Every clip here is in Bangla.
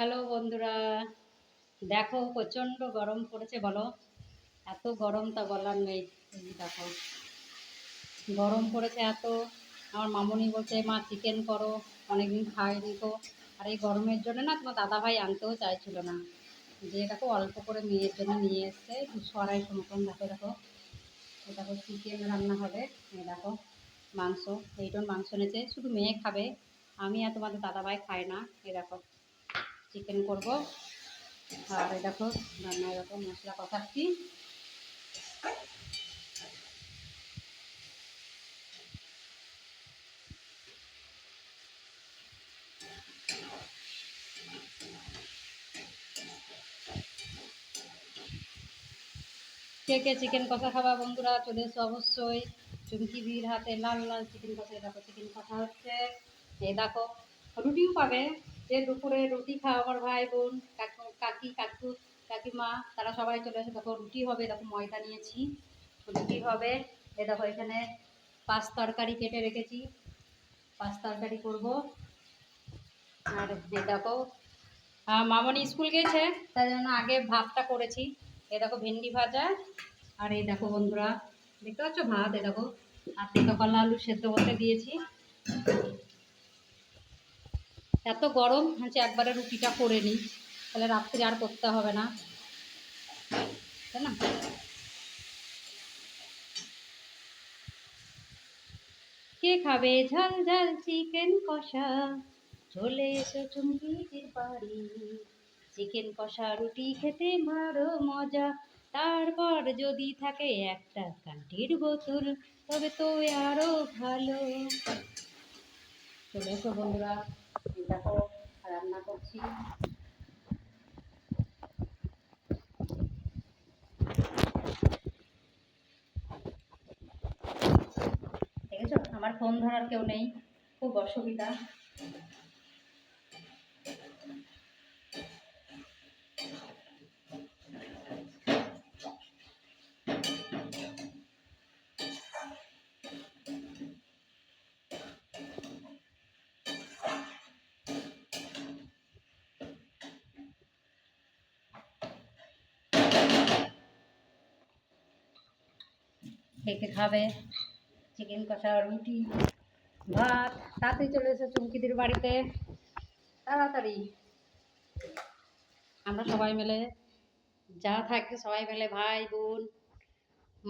হ্যালো বন্ধুরা, দেখো প্রচণ্ড গরম পড়েছে। বলো, এত গরম তা বলার নেই। এই দেখো গরম পড়েছে এত। আমার মামুনি বলছে মা চিকেন করো, অনেকদিন খাইনি তো। আর এই গরমের জন্য না তোমার দাদাভাই আনতেও চাইছিল না, যে দেখো অল্প করে মেয়ের জন্য নিয়ে এসছে 200-250 মতন। দেখো দেখো এই দেখো চিকেন রান্না হবে। এই দেখো মাংস, এইটন মাংস এনেছে, শুধু মেয়ে খাবে, আমি আর তোমাদের দাদাভাই খাই না। এই দেখো চিকেন করবো। আর এই দেখো রান্নায় দেখো মশলা কষাচ্ছি। কে কে চিকেন কষা খাবা বন্ধুরা, চলে এসো অবশ্যই। চুমকিদির হাতে লাল লাল চিকেন কষা। এই দেখো চিকেন কষা হচ্ছে। এই দেখো রুটিও পাবে, যে দুপুরে রুটি খাও আমার ভাই বোন কাকু কাকিমা, তারা সবাই চলে এসে। দেখো রুটি হবে, দেখো ময়দা নিয়েছি, রুটি হবে। এ দেখো এখানে পাঁচ তরকারি কেটে রেখেছি, পাঁচ তরকারি করবো। আর এই দেখো মামনি স্কুল গেছে, তাই জন্য আগে ভাতটা করেছি। এ দেখো ভেন্ডি ভাজা। আর এই দেখো বন্ধুরা, দেখতে পাচ্ছ ভাত। এ দেখো আর তেতো কলা আলু সেদ্ধ করতে দিয়েছি। এত গরম হচ্ছে, একবারে রুটিটা করে নিই, তাহলে রাত্রে আর করতে হবে না, তাই না? কে খাবে ঝাল ঝাল চিকেন কষা, চলে এসো চুমকির বাড়ি। চিকেন কষা রুটি খেতে মারো মজা, তারপর যদি থাকে একটা কান্টির বোতল, তবে তো আরো ভালো। চলে এসো বন্ধুরা, এই দেখো রান্না করছি। দেখেছো আমার ফোন ধরার কেউ নেই, খুব অসুবিধা। কে কে খাবে চিকেন কষা রুটি ভাত, তাড়াতাড়ি চলে এসো চুমকিদের বাড়িতে, তাড়াতাড়ি। আমরা সবাই মিলে, যা থাকবে সবাই মিলে, ভাই বোন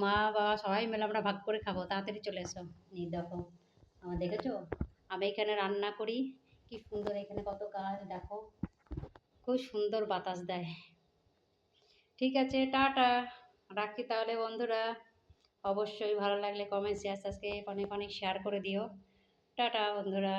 মা বাবা সবাই মিলে আমরা ভাগ করে খাবো। তাড়াতাড়ি চলে এসো। এই দেখো আমার, দেখেছো আমি এখানে রান্না করি, কি সুন্দর এখানে কত গাছ দেখো, খুব সুন্দর বাতাস দেয়। ঠিক আছে, টাটা, রাখি তাহলে বন্ধুরা। অবশ্যই ভালো লাগলে কমেন্ট শেয়ার সাবস্ক্রাইব অনেক অনেক শেয়ার করে দিও। টাটা বন্ধুরা।